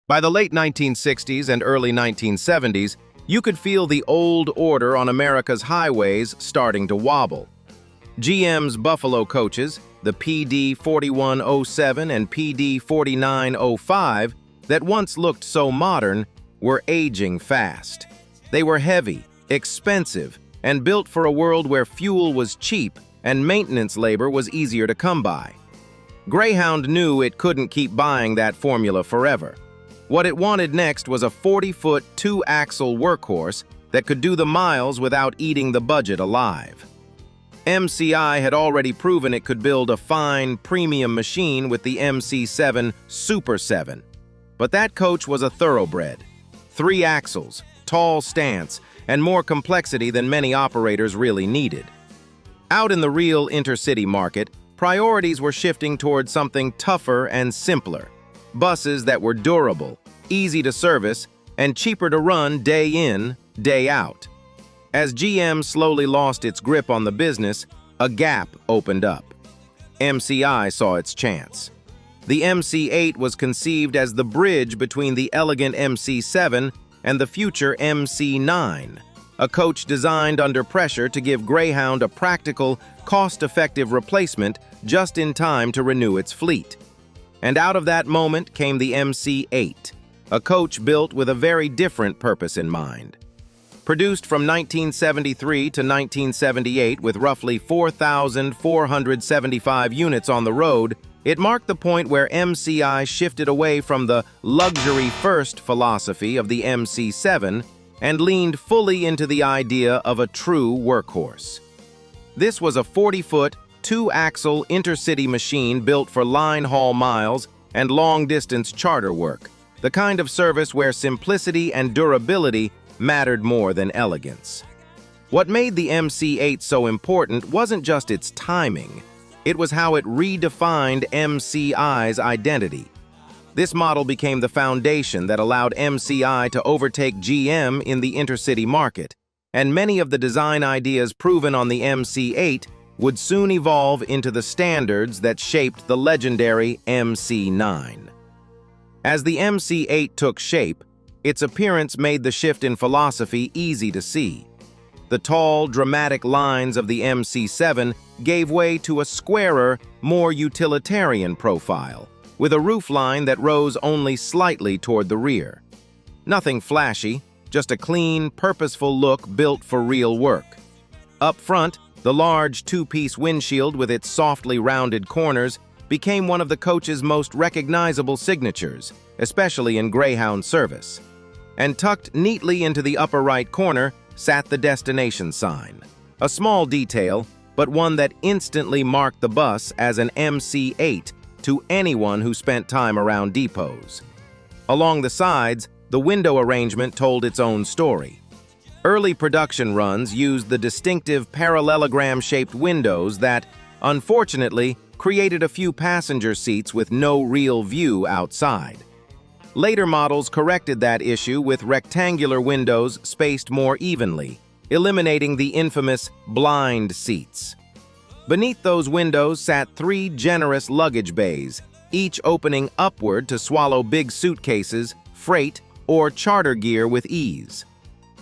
By the late 1960s and early 1970s, you could feel the old order on America's highways starting to wobble. GM's Buffalo coaches, the PD 4107 and PD 4905, that once looked so modern, were aging fast. They were heavy, expensive, and built for a world where fuel was cheap and maintenance labor was easier to come by. Greyhound knew it couldn't keep buying that formula forever. What it wanted next was a 40-foot, two-axle workhorse that could do the miles without eating the budget alive. MCI had already proven it could build a fine, premium machine with the MC-7 Super 7. But that coach was a thoroughbred. 3 axles, tall stance, and more complexity than many operators really needed. Out in the real intercity market, priorities were shifting towards something tougher and simpler. Buses that were durable, easy to service, and cheaper to run day in, day out. As GM slowly lost its grip on the business, a gap opened up. MCI saw its chance. The MC-8 was conceived as the bridge between the elegant MC-7 and the future MC-9, a coach designed under pressure to give Greyhound a practical, cost-effective replacement just in time to renew its fleet. And out of that moment came the MC-8, a coach built with a very different purpose in mind. Produced from 1973 to 1978 with roughly 4,475 units on the road, it marked the point where MCI shifted away from the luxury-first philosophy of the MC-7 and leaned fully into the idea of a true workhorse. This was a 40-foot, two-axle intercity machine built for line-haul miles and long-distance charter work, the kind of service where simplicity and durability mattered more than elegance. What made the MC-8 so important wasn't just its timing, it was how it redefined MCI's identity. This model became the foundation that allowed MCI to overtake GM in the intercity market, and many of the design ideas proven on the MC-8 would soon evolve into the standards that shaped the legendary MC-9. As the MC-8 took shape, its appearance made the shift in philosophy easy to see. The tall, dramatic lines of the MC-7 gave way to a squarer, more utilitarian profile, with a roofline that rose only slightly toward the rear. Nothing flashy, just a clean, purposeful look built for real work. Up front, the large two-piece windshield with its softly rounded corners became one of the coach's most recognizable signatures, especially in Greyhound service. And tucked neatly into the upper right corner sat the destination sign. A small detail, but one that instantly marked the bus as an MC-8 to anyone who spent time around depots. Along the sides, the window arrangement told its own story. Early production runs used the distinctive parallelogram-shaped windows that, unfortunately, created a few passenger seats with no real view outside. Later models corrected that issue with rectangular windows spaced more evenly, eliminating the infamous blind seats. Beneath those windows sat 3 generous luggage bays, each opening upward to swallow big suitcases, freight, or charter gear with ease.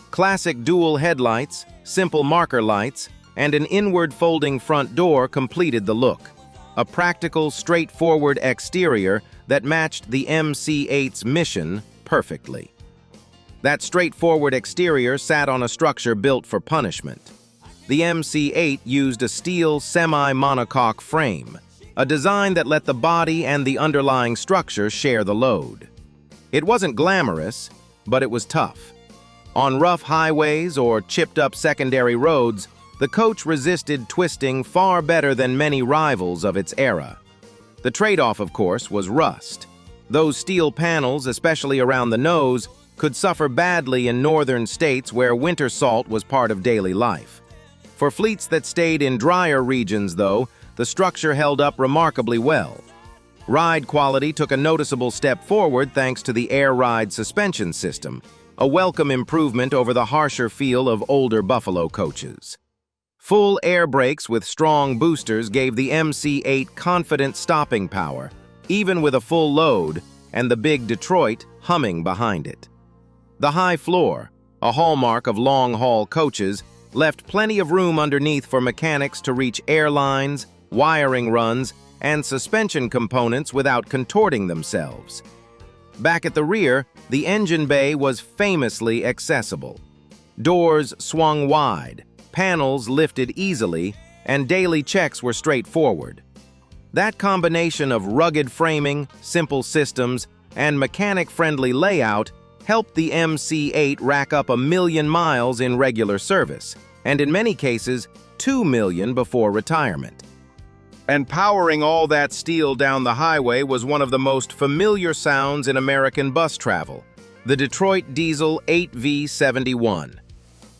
Classic dual headlights, simple marker lights, and an inward-folding front door completed the look. A practical, straightforward exterior that matched the MC-8's mission perfectly. That straightforward exterior sat on a structure built for punishment. The MC-8 used a steel semi-monocoque frame, a design that let the body and the underlying structure share the load. It wasn't glamorous, but it was tough. On rough highways or chipped-up secondary roads, the coach resisted twisting far better than many rivals of its era. The trade-off, of course, was rust. Those steel panels, especially around the nose, could suffer badly in northern states where winter salt was part of daily life. For fleets that stayed in drier regions, though, the structure held up remarkably well. Ride quality took a noticeable step forward thanks to the air ride suspension system, a welcome improvement over the harsher feel of older Buffalo coaches. Full air brakes with strong boosters gave the MC-8 confident stopping power, even with a full load, and the big Detroit humming behind it. The high floor, a hallmark of long-haul coaches, left plenty of room underneath for mechanics to reach air lines, wiring runs, and suspension components without contorting themselves. Back at the rear, the engine bay was famously accessible. Doors swung wide, panels lifted easily, and daily checks were straightforward. That combination of rugged framing, simple systems, and mechanic-friendly layout helped the MC-8 rack up 1 million miles in regular service, and in many cases, 2 million before retirement. And powering all that steel down the highway was one of the most familiar sounds in American bus travel, the Detroit Diesel 8V71.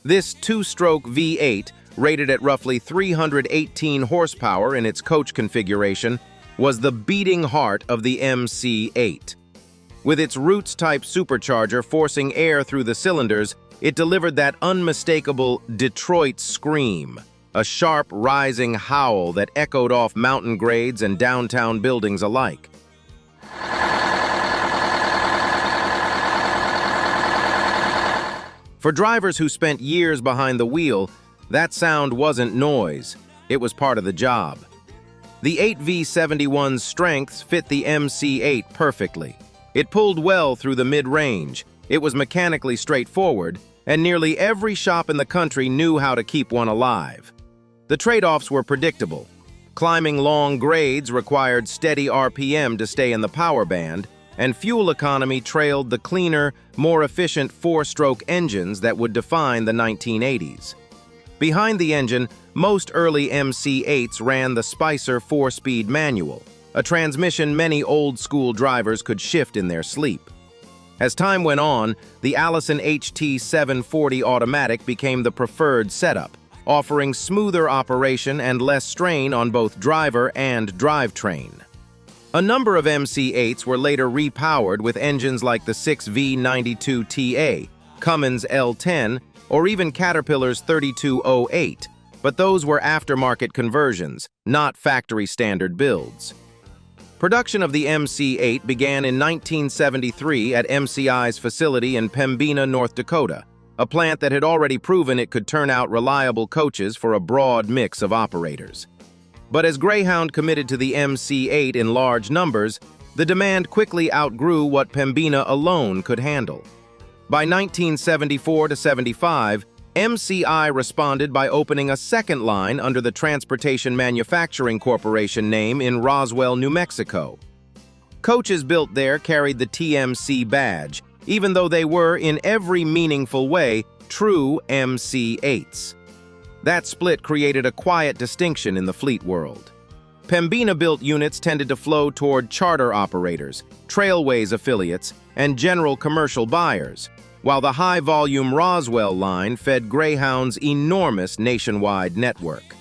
This two-stroke V8, rated at roughly 318 horsepower in its coach configuration, was the beating heart of the MC-8. With its Roots-type supercharger forcing air through the cylinders, it delivered that unmistakable Detroit scream, a sharp, rising howl that echoed off mountain grades and downtown buildings alike. For drivers who spent years behind the wheel, that sound wasn't noise, it was part of the job. The 8V71's strengths fit the MC-8 perfectly. It pulled well through the mid-range, it was mechanically straightforward, and nearly every shop in the country knew how to keep one alive. The trade-offs were predictable. Climbing long grades required steady RPM to stay in the power band, and fuel economy trailed the cleaner, more efficient four-stroke engines that would define the 1980s. Behind the engine, most early MC-8s ran the Spicer 4-speed manual, a transmission many old-school drivers could shift in their sleep. As time went on, the Allison HT740 automatic became the preferred setup, offering smoother operation and less strain on both driver and drivetrain. A number of MC-8s were later repowered with engines like the 6V92TA, Cummins L10, or even Caterpillar's 3208, but those were aftermarket conversions, not factory-standard builds. Production of the MC-8 began in 1973 at MCI's facility in Pembina, North Dakota, a plant that had already proven it could turn out reliable coaches for a broad mix of operators. But as Greyhound committed to the MC-8 in large numbers, the demand quickly outgrew what Pembina alone could handle. By 1974-75, MCI responded by opening a second line under the Transportation Manufacturing Corporation name in Roswell, New Mexico. Coaches built there carried the TMC badge, even though they were, in every meaningful way, true MC-8s. That split created a quiet distinction in the fleet world. Pembina-built units tended to flow toward charter operators, Trailways affiliates, and general commercial buyers, while the high-volume Roswell line fed Greyhound's enormous nationwide network.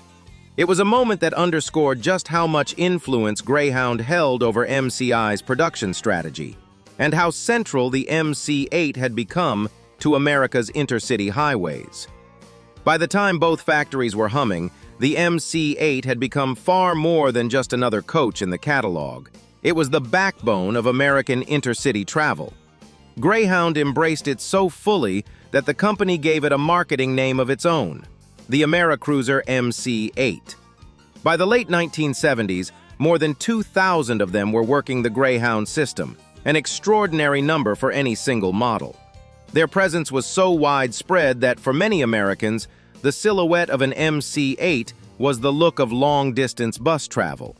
It was a moment that underscored just how much influence Greyhound held over MCI's production strategy, and how central the MC-8 had become to America's intercity highways. By the time both factories were humming, the MC-8 had become far more than just another coach in the catalog. It was the backbone of American intercity travel. Greyhound embraced it so fully that the company gave it a marketing name of its own, the AmeriCruiser MC-8. By the late 1970s, more than 2,000 of them were working the Greyhound system, an extraordinary number for any single model. Their presence was so widespread that for many Americans, the silhouette of an MC-8 was the look of long-distance bus travel.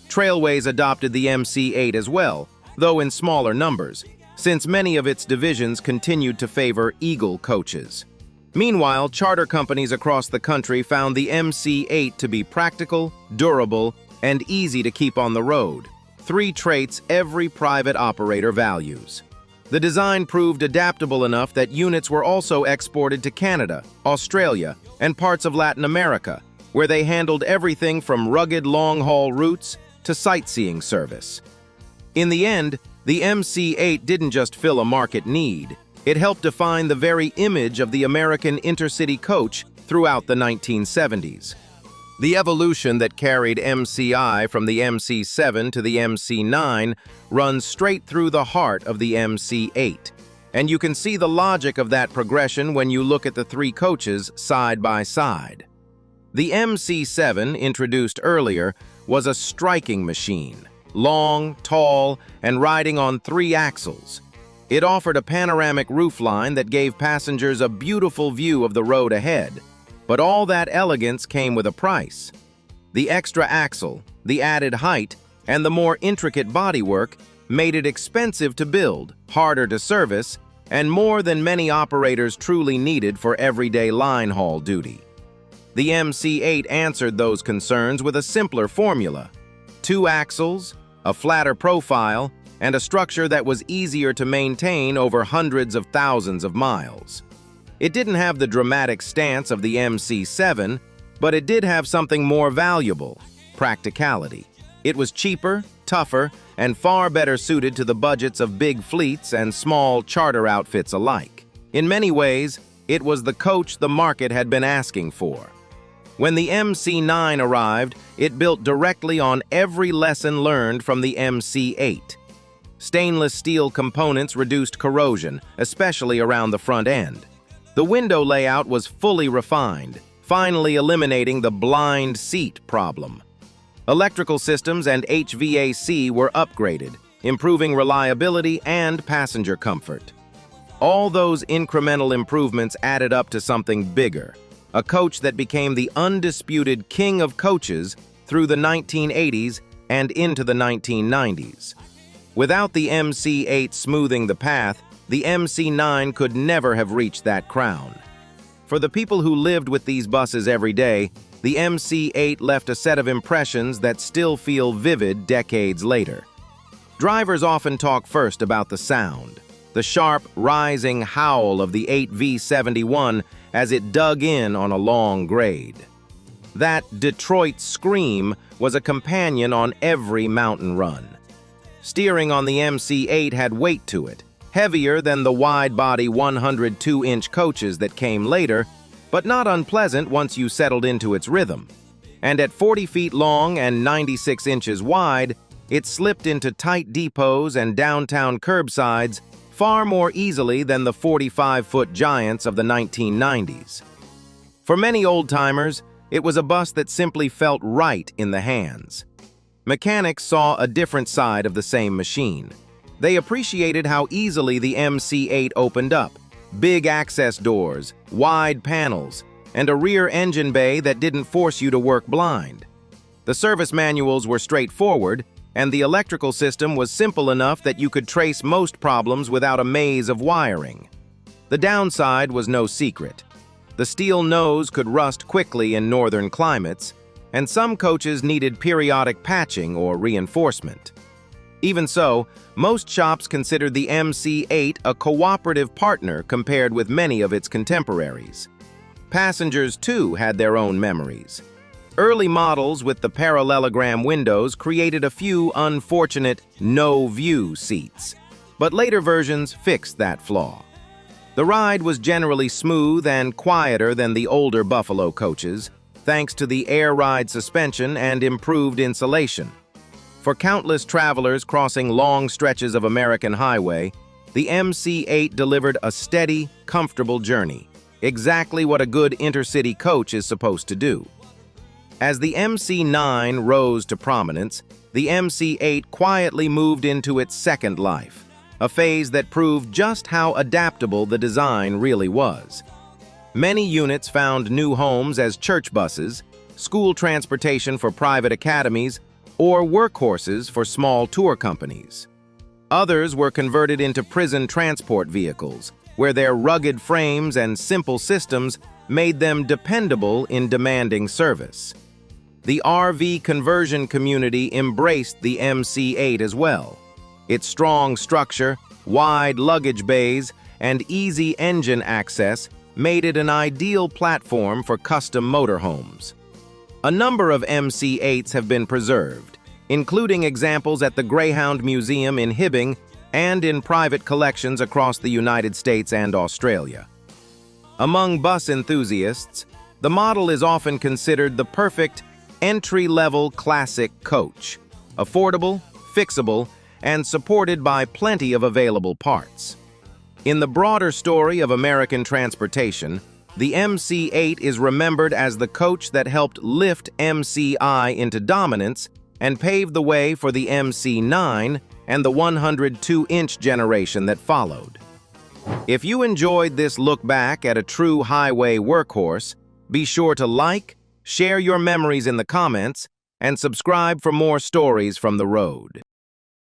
Trailways adopted the MC-8 as well, though in smaller numbers, since many of its divisions continued to favor Eagle coaches. Meanwhile, charter companies across the country found the MC-8 to be practical, durable, and easy to keep on the road, 3 traits every private operator values. The design proved adaptable enough that units were also exported to Canada, Australia, and parts of Latin America, where they handled everything from rugged long-haul routes to sightseeing service. In the end, the MC-8 didn't just fill a market need, it helped define the very image of the American intercity coach throughout the 1970s. The evolution that carried MCI from the MC-7 to the MC-9 runs straight through the heart of the MC-8. And you can see the logic of that progression when you look at the three coaches side by side. The MC-7, introduced earlier, was a striking machine, long, tall, and riding on 3 axles. It offered a panoramic roofline that gave passengers a beautiful view of the road ahead. But all that elegance came with a price. The extra axle, the added height, and the more intricate bodywork made it expensive to build, harder to service, and more than many operators truly needed for everyday line haul duty. The MC-8 answered those concerns with a simpler formula: 2 axles, a flatter profile, and a structure that was easier to maintain over hundreds of thousands of miles. It didn't have the dramatic stance of the MC-7, but it did have something more valuable: practicality. It was cheaper, tougher, and far better suited to the budgets of big fleets and small charter outfits alike. In many ways, it was the coach the market had been asking for. When the MC-9 arrived, it built directly on every lesson learned from the MC-8. Stainless steel components reduced corrosion, especially around the front end. The window layout was fully refined, finally eliminating the blind seat problem. Electrical systems and HVAC were upgraded, improving reliability and passenger comfort. All those incremental improvements added up to something bigger: a coach that became the undisputed king of coaches through the 1980s and into the 1990s. Without the MC-8 smoothing the path, the MC-9 could never have reached that crown. For the people who lived with these buses every day, the MC-8 left a set of impressions that still feel vivid decades later. Drivers often talk first about the sound, the sharp, rising howl of the 8V71 as it dug in on a long grade. That Detroit scream was a companion on every mountain run. Steering on the MC-8 had weight to it, heavier than the wide-body 102-inch coaches that came later, but not unpleasant once you settled into its rhythm. And at 40 feet long and 96 inches wide, it slipped into tight depots and downtown curbsides far more easily than the 45-foot giants of the 1990s. For many old-timers, it was a bus that simply felt right in the hands. Mechanics saw a different side of the same machine. They appreciated how easily the MC-8 opened up: big access doors, wide panels, and a rear engine bay that didn't force you to work blind. The service manuals were straightforward, and the electrical system was simple enough that you could trace most problems without a maze of wiring. The downside was no secret. The steel nose could rust quickly in northern climates, and some coaches needed periodic patching or reinforcement. Even so, most shops considered the MC-8 a cooperative partner compared with many of its contemporaries. Passengers, too, had their own memories. Early models with the parallelogram windows created a few unfortunate no-view seats, but later versions fixed that flaw. The ride was generally smooth and quieter than the older Buffalo coaches, thanks to the air ride suspension and improved insulation. For countless travelers crossing long stretches of American highway, the MC-8 delivered a steady, comfortable journey, exactly what a good intercity coach is supposed to do. As the MC-9 rose to prominence, the MC-8 quietly moved into its second life, a phase that proved just how adaptable the design really was. Many units found new homes as church buses, school transportation for private academies, or workhorses for small tour companies. Others were converted into prison transport vehicles, where their rugged frames and simple systems made them dependable in demanding service. The RV conversion community embraced the MC-8 as well. Its strong structure, wide luggage bays, and easy engine access made it an ideal platform for custom motorhomes. A number of MC-8s have been preserved, including examples at the Greyhound Museum in Hibbing and in private collections across the United States and Australia. Among bus enthusiasts, the model is often considered the perfect entry-level classic coach, affordable, fixable, and supported by plenty of available parts. In the broader story of American transportation, the MC-8 is remembered as the coach that helped lift MCI into dominance and pave the way for the MC-9 and the 102-inch generation that followed. If you enjoyed this look back at a true highway workhorse, be sure to like, share your memories in the comments, and subscribe for more stories from the road.